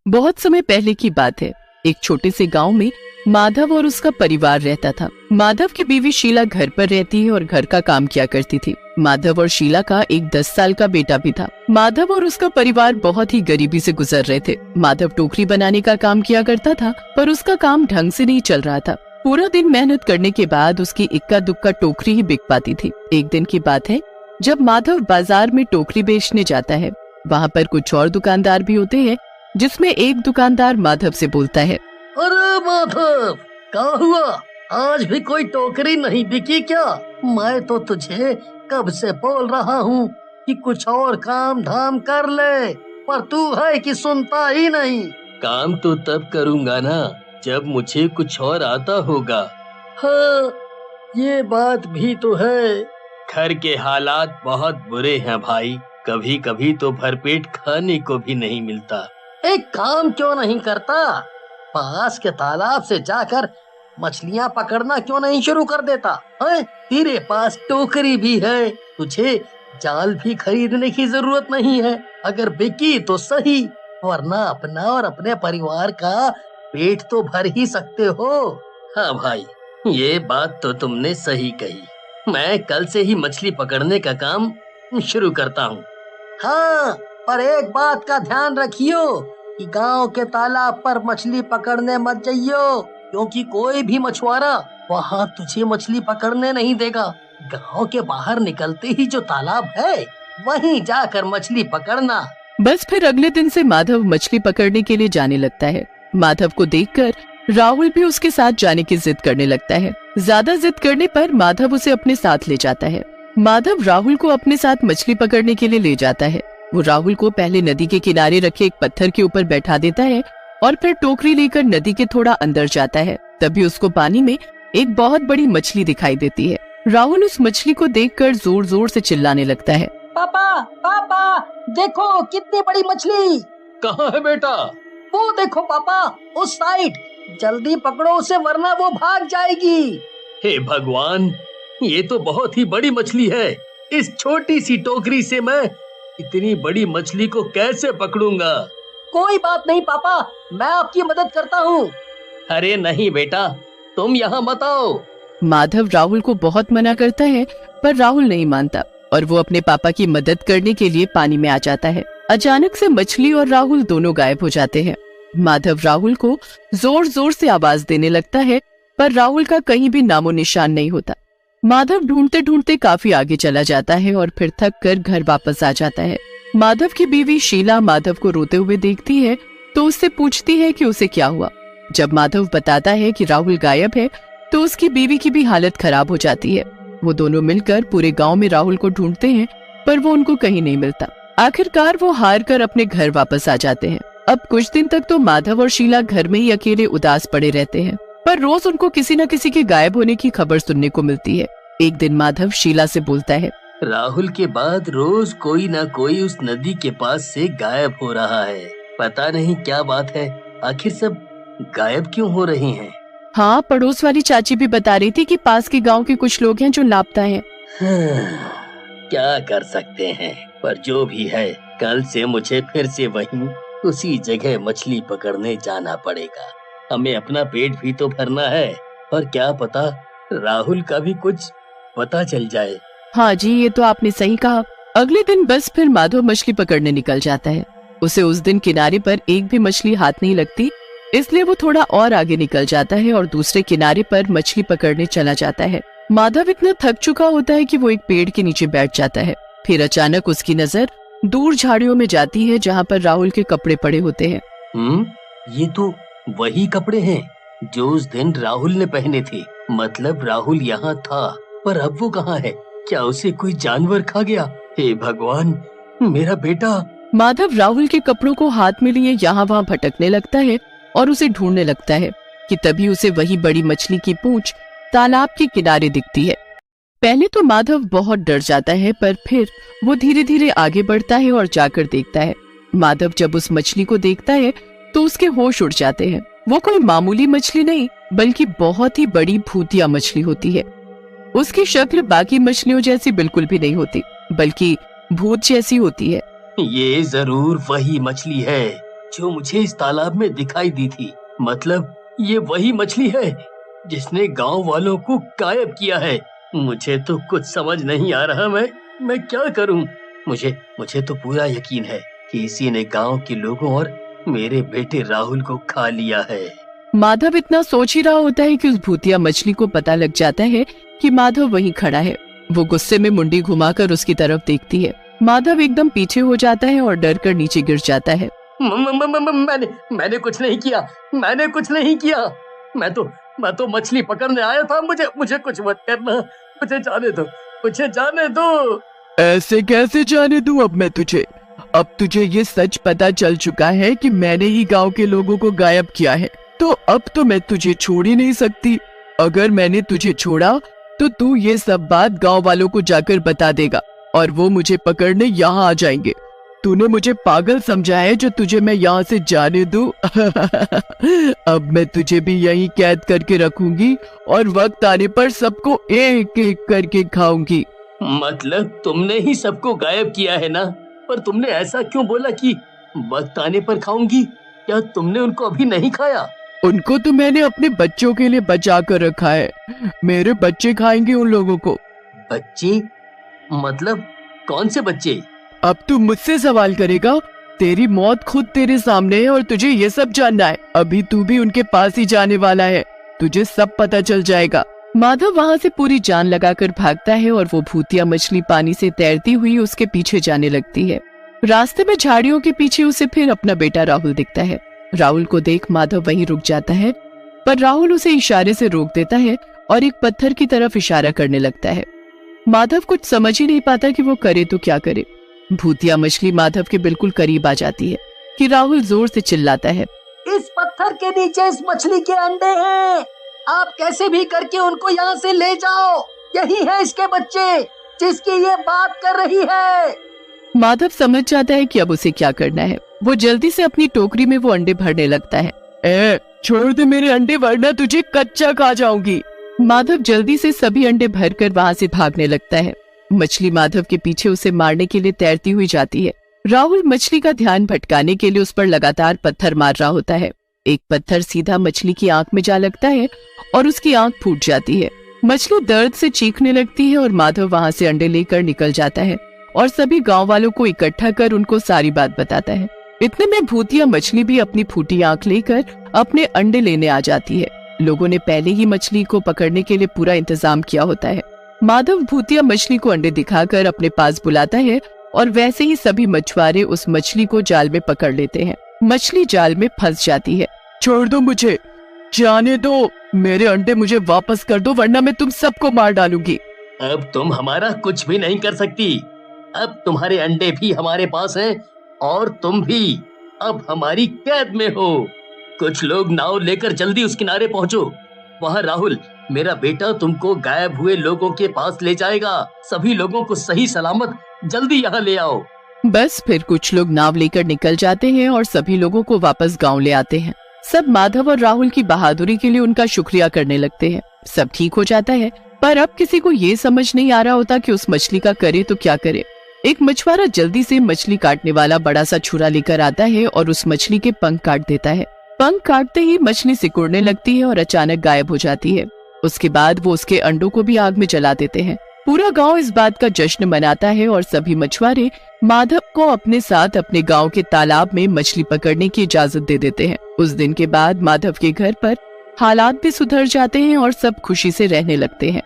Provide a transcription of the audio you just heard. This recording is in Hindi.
बहुत समय पहले की बात है। एक छोटे से गांव में माधव और उसका परिवार रहता था। माधव की बीवी शीला घर पर रहती है और घर का काम किया करती थी। माधव और शीला का एक 10 साल का बेटा भी था। माधव और उसका परिवार बहुत ही गरीबी से गुजर रहे थे। माधव टोकरी बनाने का काम किया करता था, पर उसका काम ढंग से नहीं चल रहा था। पूरा दिन मेहनत करने के बाद उसकी इक्का दुक्का टोकरी ही बिक पाती थी। एक दिन की बात है, जब माधव बाजार में टोकरी बेचने जाता है, वहाँ पर कुछ और दुकानदार भी होते हैं, जिसमें एक दुकानदार माधव से बोलता है, अरे माधव, क्या हुआ? आज भी कोई टोकरी नहीं बिकी क्या? मैं तो तुझे कब से बोल रहा हूँ कि कुछ और काम धाम कर ले, पर तू है कि सुनता ही नहीं। काम तो तब करूँगा ना जब मुझे कुछ और आता होगा। हाँ, ये बात भी तो है। घर के हालात बहुत बुरे हैं भाई, कभी कभी तो भरपेट खाने को भी नहीं मिलता। एक काम क्यों नहीं करता? पास के तालाब से जाकर मछलियाँ पकड़ना क्यों नहीं शुरू कर देता? है? तेरे पास टोकरी भी है, तुझे जाल भी खरीदने की जरूरत नहीं है। अगर बिकी तो सही, वरना अपना और अपने परिवार का पेट तो भर ही सकते हो। हाँ भाई, ये बात तो तुमने सही कही। मैं कल से ही मछली पकड़ने का काम शुरू करता हूँ। हाँ, पर एक बात का ध्यान रखियो कि गांव के तालाब पर मछली पकड़ने मत जाइयो, क्योंकि कोई भी मछुआरा वहाँ तुझे मछली पकड़ने नहीं देगा। गांव के बाहर निकलते ही जो तालाब है, वहीं जाकर मछली पकड़ना। बस फिर अगले दिन से माधव मछली पकड़ने के लिए जाने लगता है। माधव को देखकर राहुल भी उसके साथ जाने की जिद करने लगता है। ज्यादा जिद करने पर माधव उसे अपने साथ ले जाता है। माधव राहुल को अपने साथ मछली पकड़ने के लिए ले जाता है। वो राहुल को पहले नदी के किनारे रखे एक पत्थर के ऊपर बैठा देता है और फिर टोकरी लेकर नदी के थोड़ा अंदर जाता है। तभी उसको पानी में एक बहुत बड़ी मछली दिखाई देती है। राहुल उस मछली को देखकर जोर जोर से चिल्लाने लगता है, पापा, पापा, देखो कितनी बड़ी मछली। कहाँ है बेटा? वो देखो पापा, उस साइड। जल्दी पकड़ो उसे, वरना वो भाग जाएगी। हे भगवान, ये तो बहुत ही बड़ी मछली है। इस छोटी सी टोकरी से मैं इतनी बड़ी मछली को कैसे पकड़ूंगा? कोई बात नहीं पापा, मैं आपकी मदद करता हूँ। अरे नहीं बेटा, तुम यहाँ मत आओ। माधव राहुल को बहुत मना करता है, पर राहुल नहीं मानता और वो अपने पापा की मदद करने के लिए पानी में आ जाता है। अचानक से मछली और राहुल दोनों गायब हो जाते हैं। माधव राहुल को जोर जोर से आवाज देने लगता है, पर राहुल का कहीं भी नामो निशान नहीं होता। माधव ढूंढते ढूंढते काफी आगे चला जाता है और फिर थक कर घर वापस आ जाता है। माधव की बीवी शीला माधव को रोते हुए देखती है तो उससे पूछती है कि उसे क्या हुआ। जब माधव बताता है कि राहुल गायब है, तो उसकी बीवी की भी हालत खराब हो जाती है। वो दोनों मिलकर पूरे गांव में राहुल को ढूंढते हैं, पर वो उनको कहीं नहीं मिलता। आखिरकार वो हार कर अपने घर वापस आ जाते हैं। अब कुछ दिन तक तो माधव और शीला घर में ही अकेले उदास पड़े रहते हैं, पर रोज उनको किसी न किसी के गायब होने की खबर सुनने को मिलती है। एक दिन माधव शीला से बोलता है, राहुल के बाद रोज कोई ना कोई उस नदी के पास से गायब हो रहा है। पता नहीं क्या बात है, आखिर सब गायब क्यों हो रहे हैं? हाँ, पड़ोस वाली चाची भी बता रही थी कि पास के गांव के कुछ लोग हैं जो लापता हैं। क्या कर सकते हैं, पर जो भी है, कल से मुझे फिर से वहीं उसी जगह मछली पकड़ने जाना पड़ेगा। हमें अपना पेट भी तो भरना है, और क्या पता राहुल का भी कुछ पता चल जाए। हाँ जी, ये तो आपने सही कहा। अगले दिन बस फिर माधव मछली पकड़ने निकल जाता है। उसे उस दिन किनारे पर एक भी मछली हाथ नहीं लगती, इसलिए वो थोड़ा और आगे निकल जाता है और दूसरे किनारे पर मछली पकड़ने चला जाता है। माधव इतना थक चुका होता है कि वो एक पेड़ के नीचे बैठ जाता है। फिर अचानक उसकी नजर दूर झाड़ियों में जाती है, जहाँ पर राहुल के कपड़े पड़े होते हैं। ये तो वही कपड़े हैं जो उस दिन राहुल ने पहने थे। मतलब राहुल यहाँ था, पर अब वो कहाँ है? क्या उसे कोई जानवर खा गया? हे भगवान, मेरा बेटा। माधव राहुल के कपड़ों को हाथ में लिए यहाँ वहाँ भटकने लगता है और उसे ढूंढने लगता है कि तभी उसे वही बड़ी मछली की पूंछ तालाब के किनारे दिखती है। पहले तो माधव बहुत डर जाता है, पर फिर वो धीरे धीरे आगे बढ़ता है और जाकर देखता है। माधव जब उस मछली को देखता है तो उसके होश उड़ जाते हैं। वो कोई मामूली मछली नहीं, बल्कि बहुत ही बड़ी भूतिया मछली होती है। उसकी शक्ल बाकी मछलियों जैसी बिल्कुल भी नहीं होती, बल्कि भूत जैसी होती है। ये जरूर वही मछली है जो मुझे इस तालाब में दिखाई दी थी। मतलब ये वही मछली है जिसने गांव वालों को गायब किया है। मुझे तो कुछ समझ नहीं आ रहा, मैं क्या करूं। मुझे तो पूरा यकीन है कि इसी ने गांव के लोगों और मेरे बेटे राहुल को खा लिया है। माधव इतना सोच ही रहा होता है कि उस भूतिया मछली को पता लग जाता है कि माधव वहीं खड़ा है। वो गुस्से में मुंडी घुमाकर उसकी तरफ देखती है। माधव एकदम पीछे हो जाता है और डर कर नीचे गिर जाता है। मैंने कुछ नहीं किया, मैंने कुछ नहीं किया। मैं तो मछली पकड़ने आया था। मुझे कुछ मत करना, मुझे जाने दो, मुझे जाने दो। ऐसे कैसे जाने दूं अब मैं तुझे? अब तुझे ये सच पता चल चुका है कि मैंने ही गांव के लोगों को गायब किया है, तो अब तो मैं तुझे छोड़ ही नहीं सकती। अगर मैंने तुझे छोड़ा तो तू ये सब बात गांव वालों को जाकर बता देगा और वो मुझे पकड़ने यहाँ आ जाएंगे। तूने मुझे पागल समझा है जो तुझे मैं यहाँ से जाने दूं। अब मैं तुझे भी यहीं कैद करके रखूंगी और वक्त आने पर सबको एक एक करके खाऊंगी। मतलब तुमने ही सबको गायब किया है ना? पर तुमने ऐसा क्यों बोला कि वक्त आने पर खाऊंगी? क्या तुमने उनको अभी नहीं खाया? उनको तो मैंने अपने बच्चों के लिए बचा कर रखा है। मेरे बच्चे खाएंगे उन लोगों को। बच्चे? मतलब कौन से बच्चे? अब तू मुझसे सवाल करेगा? तेरी मौत खुद तेरे सामने है और तुझे ये सब जानना है। अभी तू भी उनके पास ही जाने वाला है, तुझे सब पता चल जाएगा। माधव वहाँ से पूरी जान लगाकर भागता है और वो भूतिया मछली पानी से तैरती हुई उसके पीछे जाने लगती है। रास्ते में झाड़ियों के पीछे उसे फिर अपना बेटा राहुल दिखता है। राहुल को देख माधव वहीं रुक जाता है, पर राहुल उसे इशारे से रोक देता है और एक पत्थर की तरफ इशारा करने लगता है। माधव कुछ समझ ही नहीं पाता कि वो करे तो क्या करे। भूतिया मछली माधव के बिल्कुल करीब आ जाती है कि राहुल जोर से चिल्लाता है, इस पत्थर के नीचे इस मछली के अंडे हैं, आप कैसे भी करके उनको यहाँ से ले जाओ। यही है इसके बच्चे जिसकी ये बात कर रही है। माधव समझ जाता है कि अब उसे क्या करना है। वो जल्दी से अपनी टोकरी में वो अंडे भरने लगता है। छोड़ दे मेरे अंडे वरना तुझे कच्चा खा जाऊंगी। माधव जल्दी से सभी अंडे भरकर वहाँ से भागने लगता है। मछली माधव के पीछे उसे मारने के लिए तैरती हुई जाती है। राहुल मछली का ध्यान भटकाने के लिए उस पर लगातार पत्थर मार रहा होता है। एक पत्थर सीधा मछली की आंख में जा लगता है और उसकी आंख फूट जाती है। मछली दर्द से चीखने लगती है और माधव वहाँ से अंडे लेकर निकल जाता है और सभी गांव वालों को इकट्ठा कर उनको सारी बात बताता है। इतने में भूतिया मछली भी अपनी फूटी आंख लेकर अपने अंडे लेने आ जाती है। लोगों ने पहले ही मछली को पकड़ने के लिए पूरा इंतजाम किया होता है। माधव भूतिया मछली को अंडे दिखाकर अपने पास बुलाता है और वैसे ही सभी मछुआरे उस मछली को जाल में पकड़ लेते हैं। मछली जाल में फंस जाती है। छोड़ दो मुझे, जाने दो, मेरे अंडे मुझे वापस कर दो वरना मैं तुम सबको मार डालूंगी। अब तुम हमारा कुछ भी नहीं कर सकती। अब तुम्हारे अंडे भी हमारे पास हैं और तुम भी अब हमारी कैद में हो। कुछ लोग नाव लेकर जल्दी उस किनारे पहुंचो। वहाँ राहुल मेरा बेटा तुमको गायब हुए लोगों के पास ले जाएगा। सभी लोगों को सही सलामत जल्दी यहाँ ले आओ। बस फिर कुछ लोग नाव लेकर निकल जाते हैं और सभी लोगों को वापस गांव ले आते हैं। सब माधव और राहुल की बहादुरी के लिए उनका शुक्रिया करने लगते हैं। सब ठीक हो जाता है, पर अब किसी को ये समझ नहीं आ रहा होता कि उस मछली का करे तो क्या करे। एक मछुआरा जल्दी से मछली काटने वाला बड़ा सा छुरा लेकर आता है और उस मछली के पंख काट देता है। पंख काटते ही मछली सिकुड़ने लगती है और अचानक गायब हो जाती है। उसके बाद वो उसके अंडों को भी आग में जला देते हैं। पूरा गांव इस बात का जश्न मनाता है और सभी मछुआरे माधव को अपने साथ अपने गांव के तालाब में मछली पकड़ने की इजाजत दे देते हैं। उस दिन के बाद माधव के घर पर हालात भी सुधर जाते हैं और सब खुशी से रहने लगते हैं।